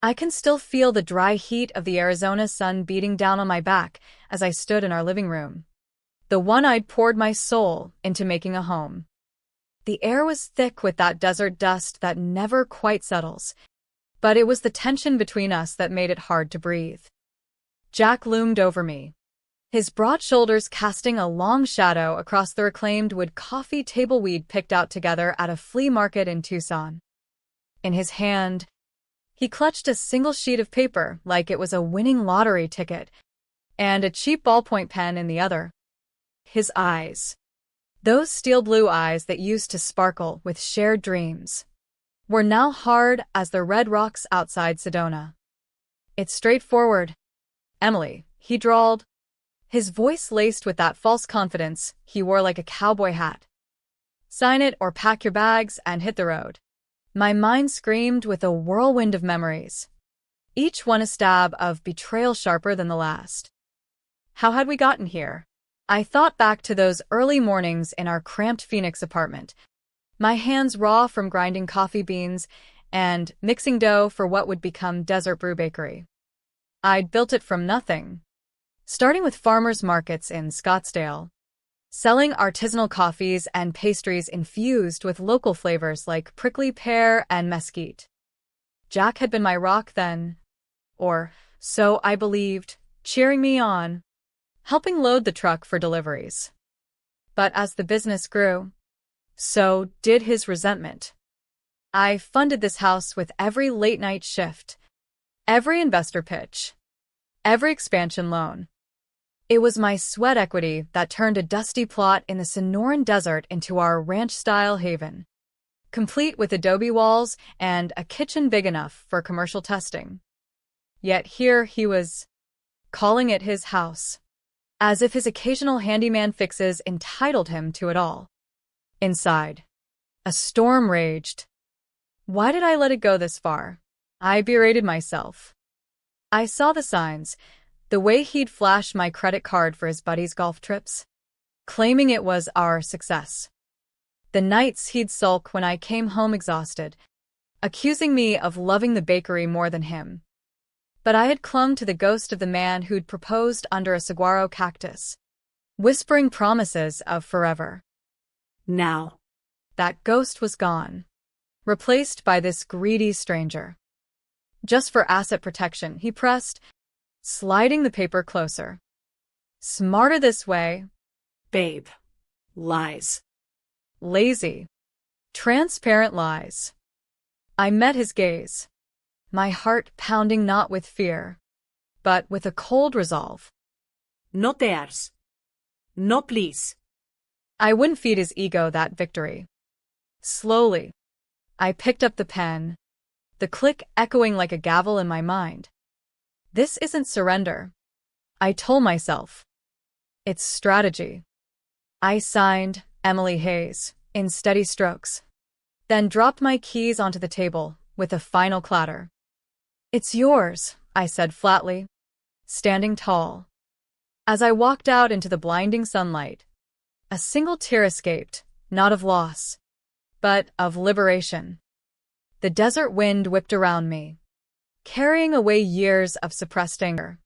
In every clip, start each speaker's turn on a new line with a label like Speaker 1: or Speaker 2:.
Speaker 1: I can still feel the dry heat of the Arizona sun beating down on my back as I stood in our living room. The one I'd poured my soul into making a home. The air was thick with that desert dust that never quite settles, but it was the tension between us that made it hard to breathe. Jack loomed over me, his broad shoulders casting a long shadow across the reclaimed wood coffee table we'd picked out together at a flea market in Tucson. In his hand, he clutched a single sheet of paper like it was a winning lottery ticket, and a cheap ballpoint pen in the other. His eyes, those steel blue eyes that used to sparkle with shared dreams, were now hard as the red rocks outside Sedona. "It's straightforward, Emily," he drawled, his voice laced with that false confidence he wore like a cowboy hat. "Sign it or pack your bags and hit the road." My mind screamed with a whirlwind of memories, each one a stab of betrayal sharper than the last. How had we gotten here? I thought back to those early mornings in our cramped Phoenix apartment, my hands raw from grinding coffee beans and mixing dough for what would become Desert Brew Bakery. I'd built it from nothing, starting with farmers markets in Scottsdale, selling artisanal coffees and pastries infused with local flavors like prickly pear and mesquite. Jack had been my rock then, or so I believed, cheering me on, helping load the truck for deliveries. But as the business grew, so did his resentment. I funded this house with every late-night shift, every investor pitch, every expansion loan. It was my sweat equity that turned a dusty plot in the Sonoran Desert into our ranch-style haven, complete with adobe walls and a kitchen big enough for commercial testing. Yet here he was, calling it his house, as if his occasional handyman fixes entitled him to it all. Inside, a storm raged. Why did I let it go this far? I berated myself. I saw the signs, the way he'd flash my credit card for his buddies' golf trips, claiming it was our success. The nights he'd sulk when I came home exhausted, accusing me of loving the bakery more than him. But I had clung to the ghost of the man who'd proposed under a saguaro cactus, whispering promises of forever. Now, that ghost was gone, replaced by this greedy stranger. Just for asset protection, he pressed, sliding the paper closer. "Smarter this way, babe. Lies. Lazy, transparent lies." I met his gaze, my heart pounding not with fear, but with a cold resolve. "No tears. No please." I wouldn't feed his ego that victory. Slowly, I picked up the pen, the click echoing like a gavel in my mind. This isn't surrender, I told myself. It's strategy. I signed Emily Hayes in steady strokes, then dropped my keys onto the table with a final clatter. "It's yours," I said flatly, standing tall. As I walked out into the blinding sunlight, a single tear escaped, not of loss, but of liberation. The desert wind whipped around me, carrying away years of suppressed anger.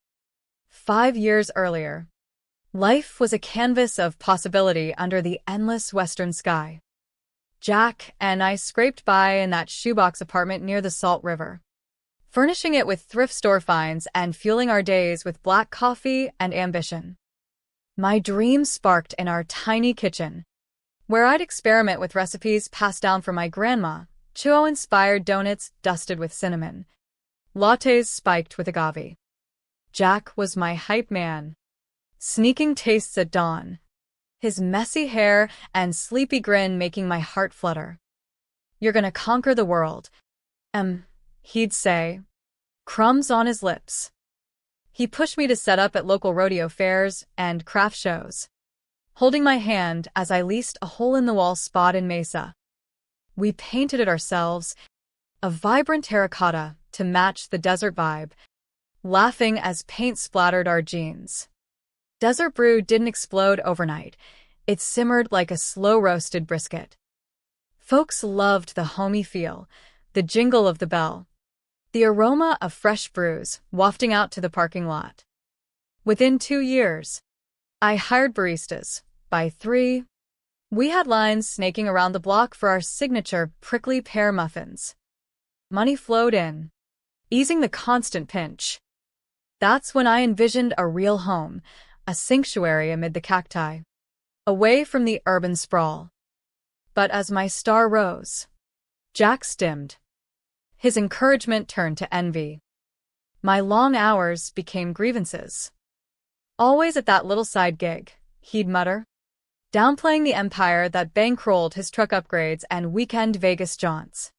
Speaker 1: 5 years earlier, life was a canvas of possibility under the endless western sky. Jack and I scraped by in that shoebox apartment near the Salt River, furnishing it with thrift store finds and fueling our days with black coffee and ambition. My dreams sparked in our tiny kitchen, where I'd experiment with recipes passed down from my grandma, Chuo-inspired donuts dusted with cinnamon, lattes spiked with agave. Jack was my hype man, sneaking tastes at dawn, his messy hair and sleepy grin making my heart flutter. "You're gonna conquer the world," he'd say, crumbs on his lips. He pushed me to set up at local rodeo fairs and craft shows, holding my hand as I leased a hole-in-the-wall spot in Mesa. We painted it ourselves, a vibrant terracotta to match the desert vibe, laughing as paint splattered our jeans. Desert Brew didn't explode overnight. It simmered like a slow-roasted brisket. Folks loved the homey feel, the jingle of the bell, the aroma of fresh brews wafting out to the parking lot. Within 2 years, I hired baristas. By 3, we had lines snaking around the block for our signature prickly pear muffins. Money flowed in, easing the constant pinch. That's when I envisioned a real home, a sanctuary amid the cacti, away from the urban sprawl. But as my star rose, Jack's dimmed. His encouragement turned to envy. My long hours became grievances. Always at that little side gig, he'd mutter, downplaying the empire that bankrolled his truck upgrades and weekend Vegas jaunts.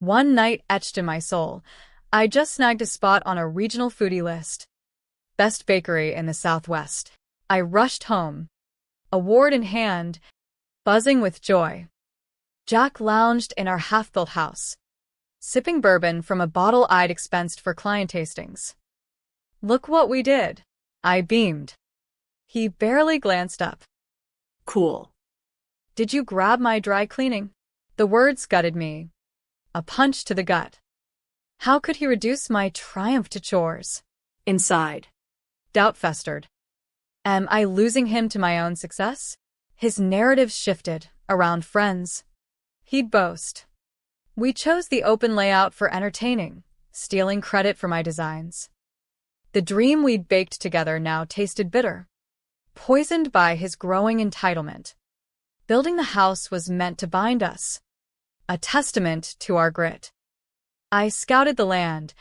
Speaker 1: One night etched in my soul, I just snagged a spot on a regional foodie list. Best bakery in the Southwest. I rushed home, award in hand, buzzing with joy. Jack lounged in our half-built house, sipping bourbon from a bottle I'd expensed for client tastings. Look what we did. I beamed. He barely glanced up.
Speaker 2: Cool.
Speaker 1: Did you grab my dry cleaning? The words gutted me. A punch to the gut. How could he reduce my triumph to chores?
Speaker 2: Inside.
Speaker 1: Doubt festered. Am I losing him to my own success? His narrative shifted around friends. He'd boast. We chose the open layout for entertaining, stealing credit for my designs. The dream we'd baked together now tasted bitter, poisoned by his growing entitlement. Building the house was meant to bind us, a testament to our grit. I scouted the land,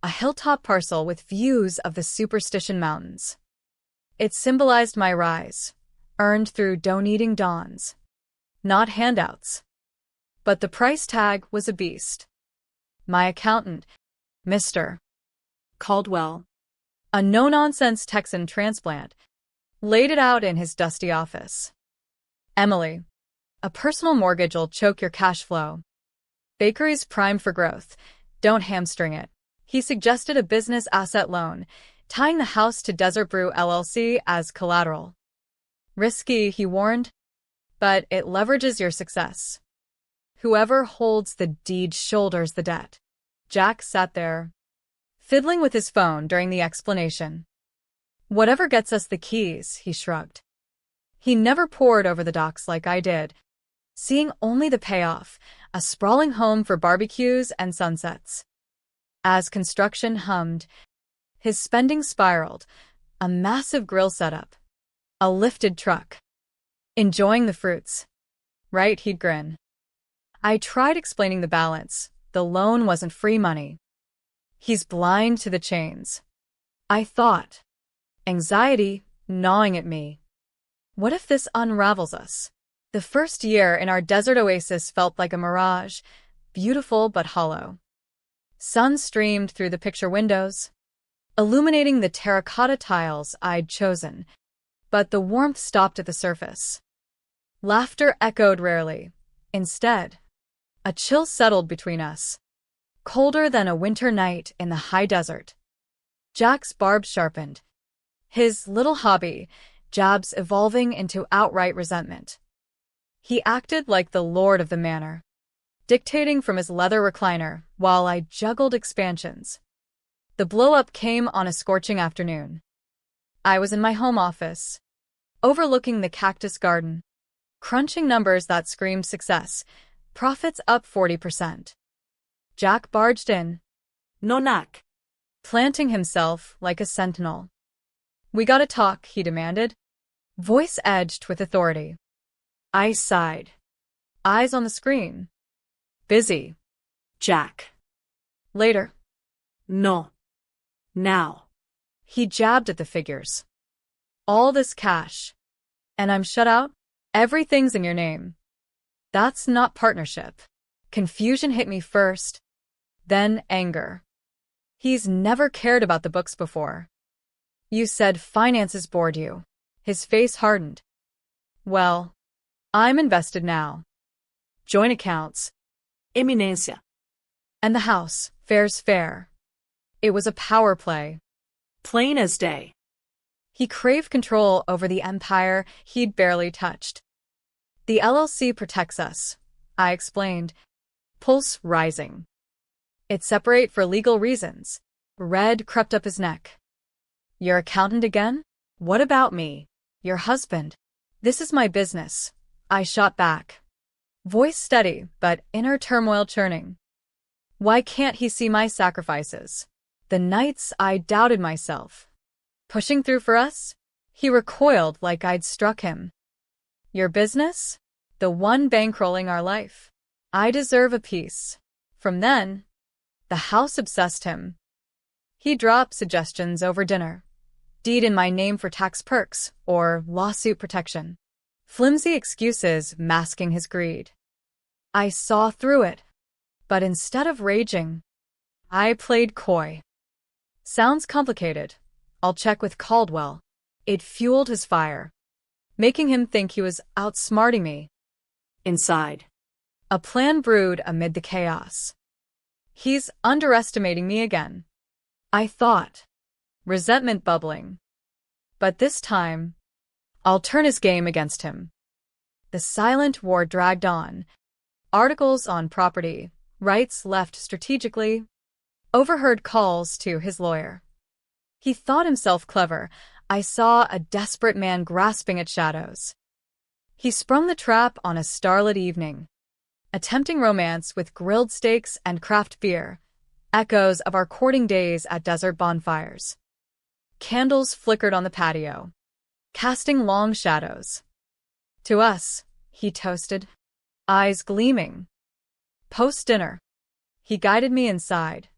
Speaker 1: a hilltop parcel with views of the Superstition Mountains. It symbolized my rise, earned through dough-kneading dawns, not handouts. But the price tag was a beast. My accountant, Mr.
Speaker 2: Caldwell,
Speaker 1: a no-nonsense Texan transplant, laid it out in his dusty office. Emily, a personal mortgage'll choke your cash flow. Bakery's primed for growth. Don't hamstring it. He suggested a business asset loan, tying the house to Desert Brew LLC as collateral. Risky, he warned, but it leverages your success. Whoever holds the deed shoulders the debt. Jack sat there, fiddling with his phone during the explanation. Whatever gets us the keys, he shrugged. He never pored over the docs like I did, seeing only the payoff, a sprawling home for barbecues and sunsets. As construction hummed, his spending spiraled, a massive grill setup, a lifted truck. Enjoying the fruits. Right, he'd grin. I tried explaining the balance. The loan wasn't free money. He's blind to the chains. I thought. Anxiety gnawing at me. What if this unravels us? The first year in our desert oasis felt like a mirage, beautiful but hollow. Sun streamed through the picture windows, illuminating the terracotta tiles I'd chosen, but the warmth stopped at the surface. Laughter echoed rarely. Instead, a chill settled between us, colder than a winter night in the high desert. Jack's barbs sharpened, his little hobby, jabs evolving into outright resentment. He acted like the lord of the manor, dictating from his leather recliner while I juggled expansions. The blow-up came on a scorching afternoon. I was in my home office, overlooking the cactus garden, crunching numbers that screamed success, profits up 40%. Jack barged in.
Speaker 2: No knock.
Speaker 1: Planting himself like a sentinel. We gotta talk, he demanded, voice edged with authority. I sighed. Eyes on the screen. Busy.
Speaker 2: Jack.
Speaker 1: Later.
Speaker 2: No. Now.
Speaker 1: He jabbed at the figures. All this cash. And I'm shut out? Everything's in your name. That's not partnership. Confusion hit me first, then anger. He's never cared about the books before. You said finances bored you. His face hardened. Well, I'm invested now. Joint accounts.
Speaker 2: Eminencia.
Speaker 1: And the house, fair's fair. It was a power play.
Speaker 2: Plain as day.
Speaker 1: He craved control over the empire he'd barely touched. The LLC protects us, I explained, pulse rising. It's separate for legal reasons. Red crept up his neck. Your accountant again? What about me? Your husband? This is my business. I shot back. Voice steady, but inner turmoil churning. Why can't he see my sacrifices? The nights I doubted myself. Pushing through for us? He recoiled like I'd struck him. Your business? The one bankrolling our life. I deserve a piece. From then, the house obsessed him. He dropped suggestions over dinner. Deed in my name for tax perks or lawsuit protection. Flimsy excuses masking his greed. I saw through it. But instead of raging, I played coy. Sounds complicated. I'll check with Caldwell. It fueled his fire, making him think he was outsmarting me.
Speaker 2: Inside.
Speaker 1: A plan brewed amid the chaos. He's underestimating me again, I thought, resentment bubbling. But this time, I'll turn his game against him. The silent war dragged on. Articles on property rights left strategically. Overheard calls to his lawyer. He thought himself clever. I saw a desperate man grasping at shadows. He sprung the trap on a starlit evening, attempting romance with grilled steaks and craft beer, echoes of our courting days at desert bonfires. Candles flickered on the patio, casting long shadows. To us, he toasted, eyes gleaming. Post-dinner, he guided me inside,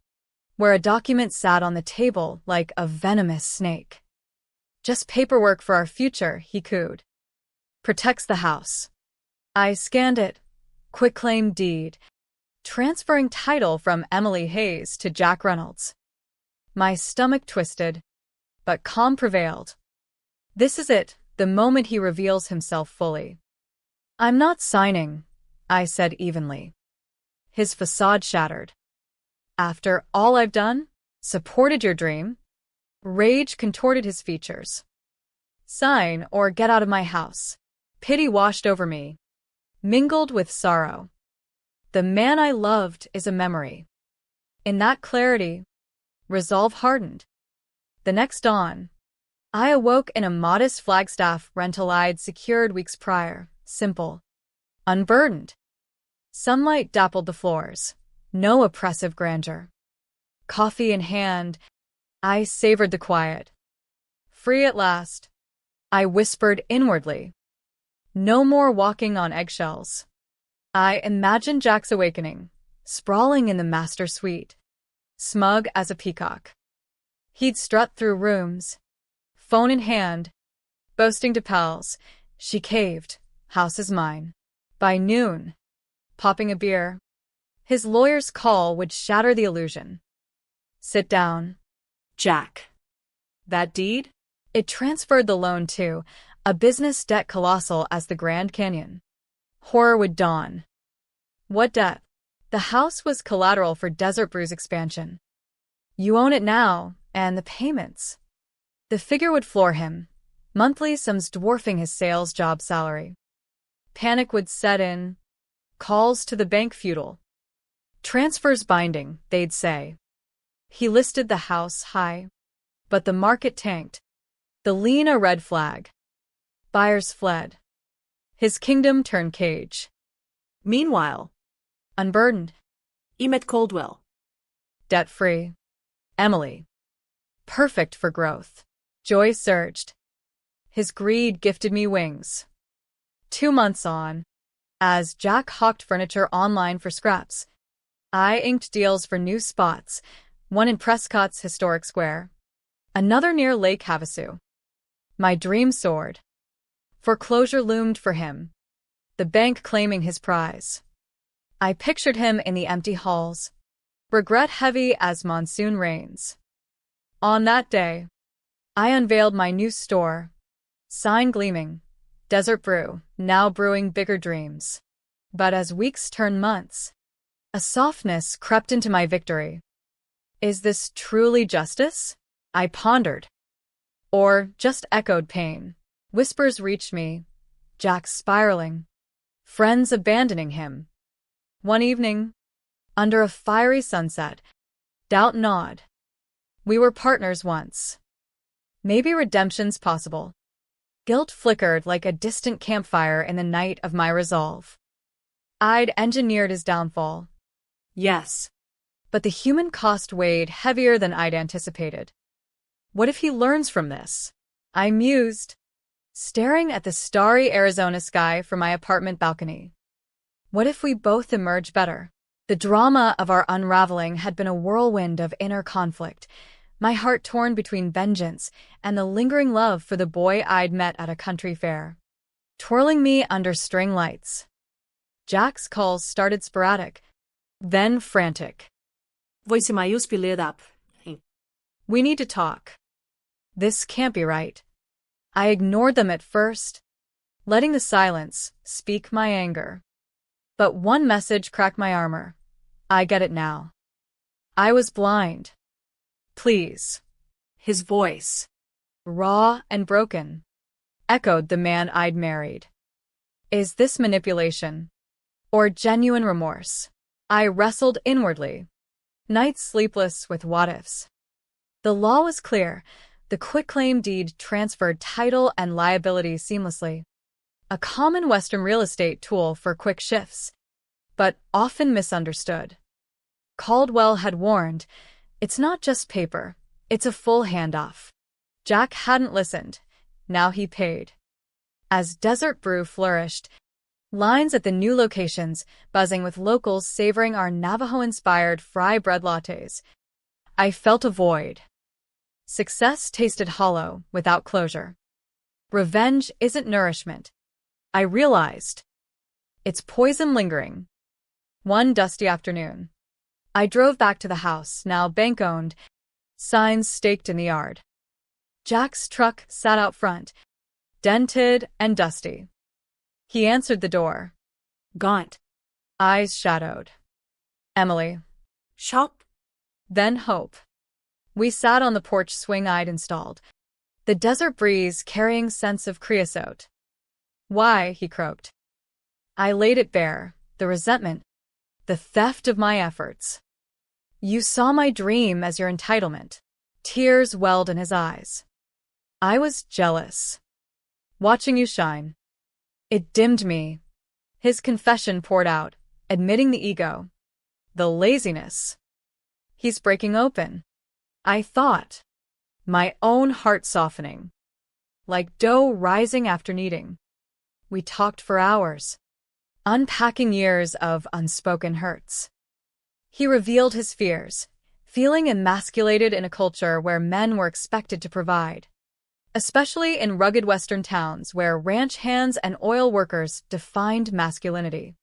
Speaker 1: where a document sat on the table like a venomous snake. Just paperwork for our future, he cooed. Protects the house. I scanned it. Quitclaim deed. Transferring title from Emily Hayes to Jack Reynolds. My stomach twisted, but calm prevailed. This is it, the moment he reveals himself fully. I'm not signing, I said evenly. His facade shattered. After all I've done? Supported your dream? Rage contorted his features. Sign or get out of my house. Pity washed over me, mingled with sorrow. The man I loved is a memory. In that clarity, resolve hardened. The next dawn, I awoke in a modest Flagstaff rental I'd secured weeks prior, simple, unburdened. Sunlight dappled the floors, no oppressive grandeur. Coffee in hand, I savored the quiet. Free at last, I whispered inwardly. No more walking on eggshells. I imagined Jack's awakening, sprawling in the master suite, smug as a peacock. He'd strut through rooms, phone in hand, boasting to pals, she caved, house is mine. By noon, popping a beer, his lawyer's call would shatter the illusion. Sit down.
Speaker 2: Jack.
Speaker 1: That deed? It transferred the loan to a business debt colossal as the Grand Canyon. Horror would dawn. What debt? The house was collateral for Desert Brew's expansion. You own it now, and the payments. The figure would floor him, monthly sums dwarfing his sales job salary. Panic would set in, calls to the bank futile. Transfers binding, they'd say. He listed the house high, but the market tanked. The lien a red flag. Buyers fled. His kingdom turned cage.
Speaker 2: Meanwhile,
Speaker 1: unburdened,
Speaker 2: he met Caldwell.
Speaker 1: Debt-free. Emily. Perfect for growth. Joy surged. His greed gifted me wings. 2 months on, as Jack hawked furniture online for scraps, I inked deals for new spots, one in Prescott's historic square, another near Lake Havasu. My dream soared. Foreclosure loomed for him, the bank claiming his prize. I pictured him in the empty halls, regret heavy as monsoon rains. On that day, I unveiled my new store, sign gleaming, Desert Brew, now brewing bigger dreams. But as weeks turned months, a softness crept into my victory. Is this truly justice? I pondered. Or just echoed pain. Whispers reached me, Jack spiraling, friends abandoning him. One evening, Under a fiery sunset, doubt gnawed. We were partners once. Maybe redemption's possible. Guilt flickered like a distant campfire in the night of my resolve. I'd engineered his downfall.
Speaker 2: Yes.
Speaker 1: But the human cost weighed heavier than I'd anticipated. What if he learns from this? I mused, staring at the starry Arizona sky from my apartment balcony. What if we both emerge better? The drama of our unraveling had been a whirlwind of inner conflict, my heart torn between vengeance and the lingering love for the boy I'd met at a country fair. Twirling me under string lights. Jack's calls started sporadic, then frantic.
Speaker 2: Voice maius lit up.
Speaker 1: We need to talk. This can't be right. I ignored them at first, letting the silence speak my anger. But one message cracked my armor. I get it now. I was blind. Please.
Speaker 2: His voice,
Speaker 1: Raw and broken, echoed the man I'd married. Is this manipulation? Or genuine remorse? I wrestled inwardly, nights sleepless with what-ifs. The law was clear. The quitclaim deed transferred title and liability seamlessly. A common Western real estate tool for quick shifts, but often misunderstood. Caldwell had warned, it's not just paper, it's a full handoff. Jack hadn't listened. Now he paid. As Desert Brew flourished, lines at the new locations buzzing with locals savoring our Navajo-inspired fry bread lattes, I felt a void. Success tasted hollow without closure. Revenge isn't nourishment. I realized. It's poison lingering. One dusty afternoon, I drove back to the house, now bank-owned, signs staked in the yard. Jack's truck sat out front, dented and dusty. He answered the door.
Speaker 2: gaunt,
Speaker 1: Eyes shadowed. Emily.
Speaker 2: shop,
Speaker 1: Then hope. We sat on the porch swing I'd installed, the desert breeze carrying scents of creosote. Why, he croaked. I laid it bare, the resentment, the theft of my efforts. You saw my dream as your entitlement. Tears welled in his eyes. I was jealous. Watching you shine. It dimmed me. His confession poured out, admitting the ego, the laziness. He's breaking open. I thought, my own heart softening, like dough rising after kneading. We talked for hours, unpacking years of unspoken hurts. He revealed his fears, feeling emasculated in a culture where men were expected to provide, especially in rugged Western towns where ranch hands and oil workers defined masculinity.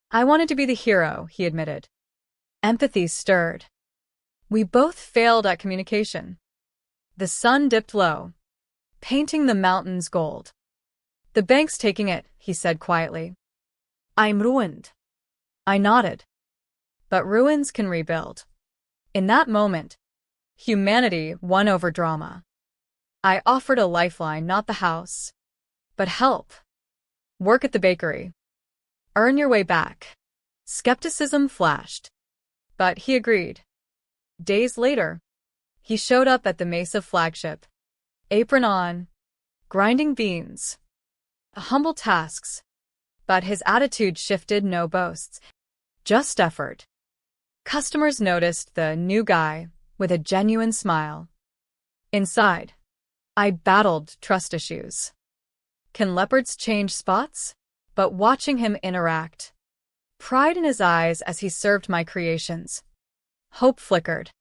Speaker 1: I wanted to be the hero, he admitted. Empathy stirred. We both failed at communication. The sun dipped low, painting the mountains gold. The bank's taking it, he said quietly.
Speaker 2: I'm ruined.
Speaker 1: I nodded. But ruins can rebuild. In that moment, humanity won over drama. I offered a lifeline, not the house, but help. Work at the bakery. Earn your way back. Skepticism flashed, but he agreed. Days later, he showed up at the Mesa flagship, apron on, grinding beans. Humble tasks, but his attitude shifted. No boasts, just effort. Customers noticed the new guy with a genuine smile. Inside, I battled trust issues. Can leopards change spots? But watching him interact, pride in his eyes as he served my creations. Hope flickered.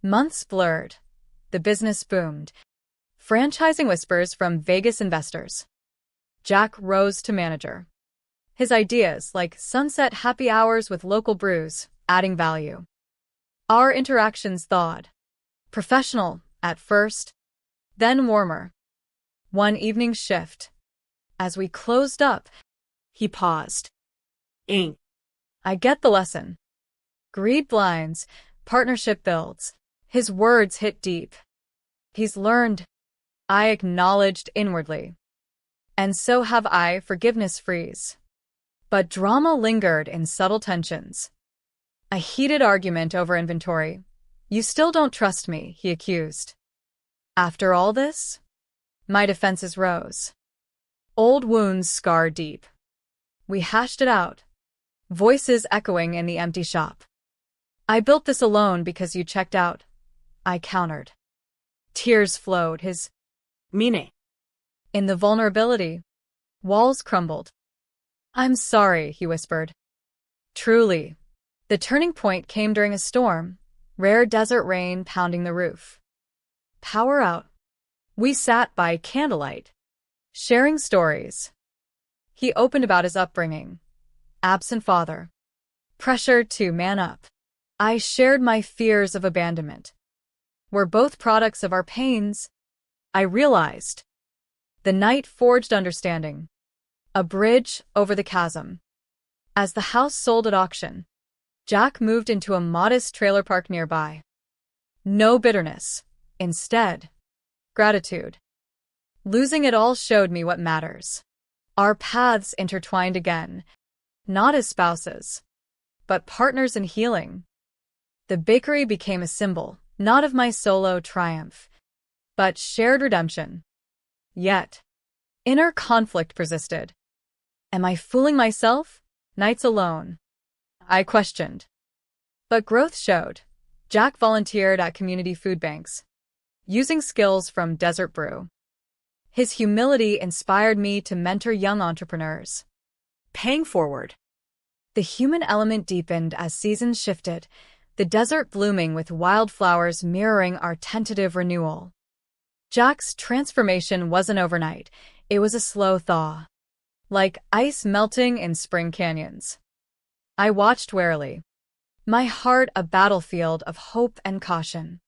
Speaker 1: Months blurred. The business boomed. Franchising whispers from Vegas investors. Jack rose to manager. His ideas, like sunset happy hours with local brews, adding value. Our interactions thawed. Professional, at first, then warmer. One evening shift. As we closed up,
Speaker 2: He paused. Ink.
Speaker 1: I get the lesson. Greed blinds, partnership builds. His words hit deep. He's learned. I acknowledged inwardly. And so have I. Forgiveness frees. But drama lingered in subtle tensions. A heated argument over inventory. You still don't trust me, he accused. After all this? My defenses rose. Old wounds scar deep. We hashed it out, voices echoing in the empty shop. I built this alone because you checked out, I countered. Tears flowed, his
Speaker 2: Mine.
Speaker 1: in the vulnerability. Walls crumbled. I'm sorry, he whispered. Truly. The turning point came during a storm, rare desert rain pounding the roof. Power out. We sat by candlelight, sharing stories. He opened about his upbringing. Absent father. Pressure to man up. I shared my fears of abandonment. We're both products of our pains, I realized. The night forged understanding. A bridge over the chasm. As the house sold at auction, Jack moved into a modest trailer park nearby. No bitterness. Instead, gratitude. Losing it all showed me what matters. Our paths intertwined again, not as spouses, but partners in healing. The bakery became a symbol, not of my solo triumph, but shared redemption. Yet, inner conflict persisted. Am I fooling myself? Nights alone, I questioned. But growth showed. Jack volunteered at community food banks, using skills from Desert Brew. His humility inspired me to mentor young entrepreneurs.
Speaker 2: Paying forward.
Speaker 1: The human element deepened as seasons shifted, the desert blooming with wildflowers mirroring our tentative renewal. Jack's transformation wasn't overnight, it was a slow thaw. Like ice melting in spring canyons. I watched warily, my heart a battlefield of hope and caution.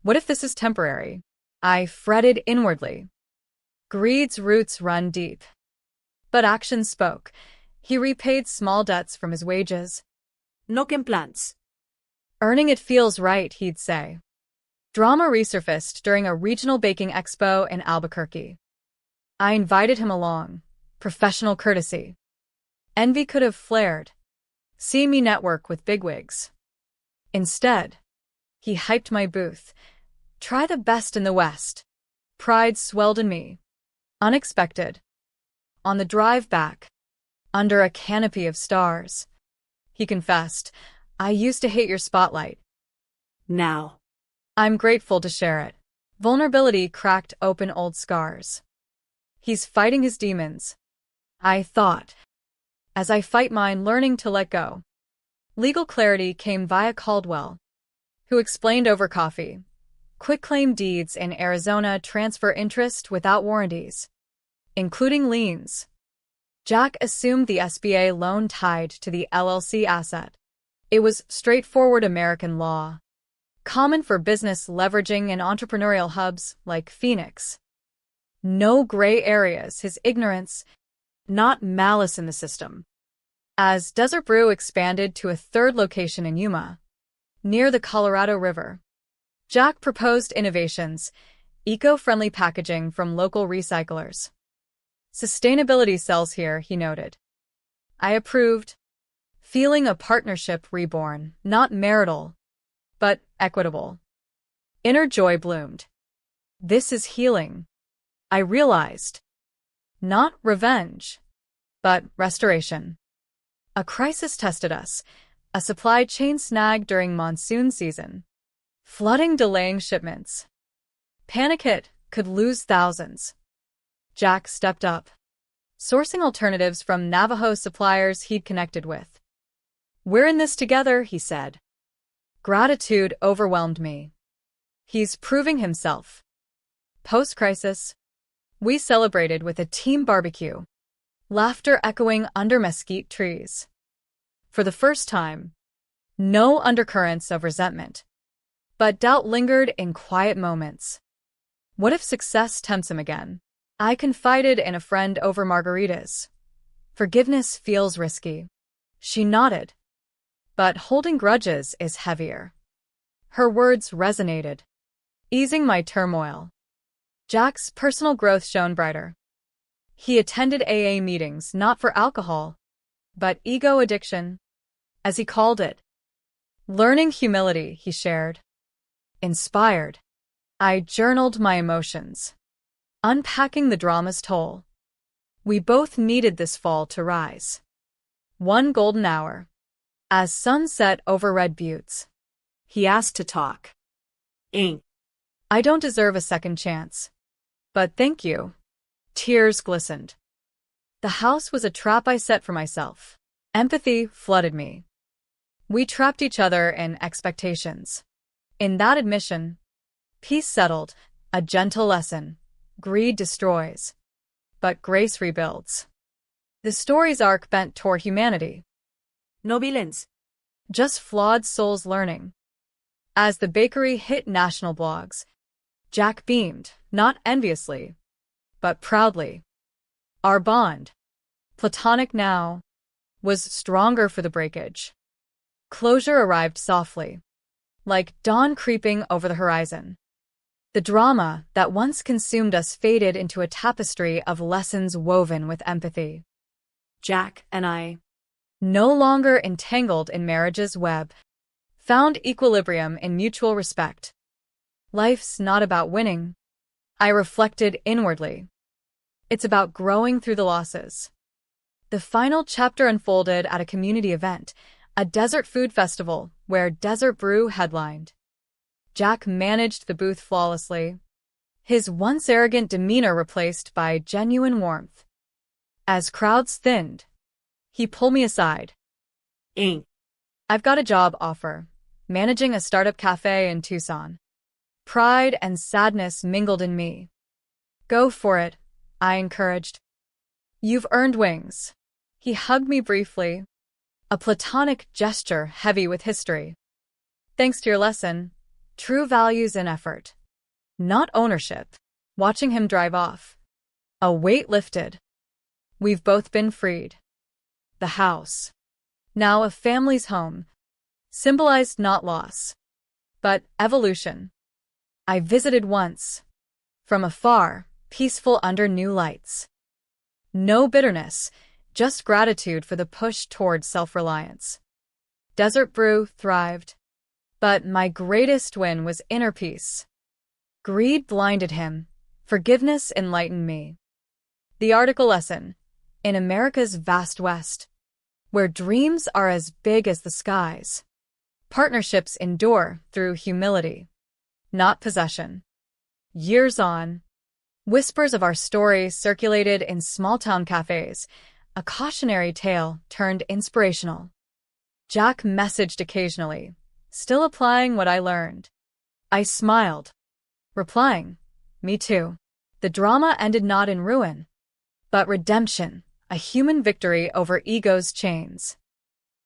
Speaker 1: What if this is temporary? I fretted inwardly. Greed's roots run deep. But action spoke. He repaid small debts from his wages.
Speaker 2: No que plans.
Speaker 1: Earning it feels right, he'd say. Drama resurfaced during a regional baking expo in Albuquerque. I invited him along. Professional courtesy. Envy could have flared. See me network with bigwigs. Instead, he hyped my booth. Try the best in the West. Pride swelled in me. Unexpected. On the drive back, under a canopy of stars, he confessed, I used to hate your spotlight.
Speaker 2: Now.
Speaker 1: I'm grateful to share it. Vulnerability cracked open old scars. He's fighting his demons, I thought. As I fight mine, learning to let go. Legal clarity came via Caldwell, who explained over coffee. Quitclaim deeds in Arizona transfer interest without warranties, including liens. Jack assumed the SBA loan tied to the LLC asset. It was straightforward American law, common for business leveraging in entrepreneurial hubs like Phoenix. No gray areas, his ignorance, not malice in the system. As Desert Brew expanded to a third location in Yuma, near the Colorado River, Jack proposed innovations, eco-friendly packaging from local recyclers. Sustainability sells here, he noted. I approved, feeling a partnership reborn, not marital, but equitable. Inner joy bloomed. This is healing, I realized. Not revenge, but restoration. A crisis tested us, a supply chain snag during monsoon season. Flooding delaying shipments. Panic hit, could lose thousands. Jack stepped up, sourcing alternatives from Navajo suppliers he'd connected with. We're in this together, he said. Gratitude overwhelmed me. He's proving himself. Post-crisis, we celebrated with a team barbecue, laughter echoing under mesquite trees. For the first time, no undercurrents of resentment, but doubt lingered in quiet moments. What if success tempts him again? I confided in a friend over margaritas. Forgiveness feels risky. She nodded. But holding grudges is heavier. Her words resonated, easing my turmoil. Jack's personal growth shone brighter. He attended AA meetings not for alcohol, but ego addiction, as he called it. Learning humility, he shared. Inspired, I journaled my emotions, unpacking the drama's toll. We both needed this fall to rise. One golden hour, as sun set over red buttes.
Speaker 2: He asked to talk. Ain't.
Speaker 1: I don't deserve a second chance. But thank you. Tears glistened. The house was a trap I set for myself. Empathy flooded me. We trapped each other in expectations. In that admission, peace settled, a gentle lesson. Greed destroys, but grace rebuilds. The story's arc bent toward humanity.
Speaker 2: No villains.
Speaker 1: Just flawed souls learning. As the bakery hit national blogs, Jack beamed, not enviously, but proudly. Our bond, platonic now, was stronger for the breakage. Closure arrived softly, like dawn creeping over the horizon. The drama that once consumed us faded into a tapestry of lessons woven with empathy.
Speaker 2: Jack and I,
Speaker 1: no longer entangled in marriage's web, found equilibrium in mutual respect. Life's not about winning, I reflected inwardly. It's about growing through the losses. The final chapter unfolded at a community event, a desert food festival where Desert Brew headlined. Jack managed the booth flawlessly, his once arrogant demeanor replaced by genuine warmth. As crowds thinned, he pulled me aside.
Speaker 2: Ain't.
Speaker 1: I've got a job offer, managing a startup cafe in Tucson. Pride and sadness mingled in me. Go for it, I encouraged. You've earned wings. He hugged me briefly, a platonic gesture heavy with history. Thanks to your lesson, true values in effort, not ownership. Watching him drive off, a weight lifted. We've both been freed. The house, now a family's home, symbolized not loss, but evolution. I visited once, from afar, peaceful under new lights. No bitterness, just gratitude for the push toward self-reliance. Desert Brew thrived, but my greatest win was inner peace. Greed blinded him, forgiveness enlightened me. The article lesson, in America's vast West, where dreams are as big as the skies, partnerships endure through humility, not possession. Years on, whispers of our story circulated in small-town cafes, a cautionary tale turned inspirational. Jack messaged occasionally, still applying what I learned. I smiled, replying, me too. The drama ended not in ruin, but redemption, a human victory over ego's chains.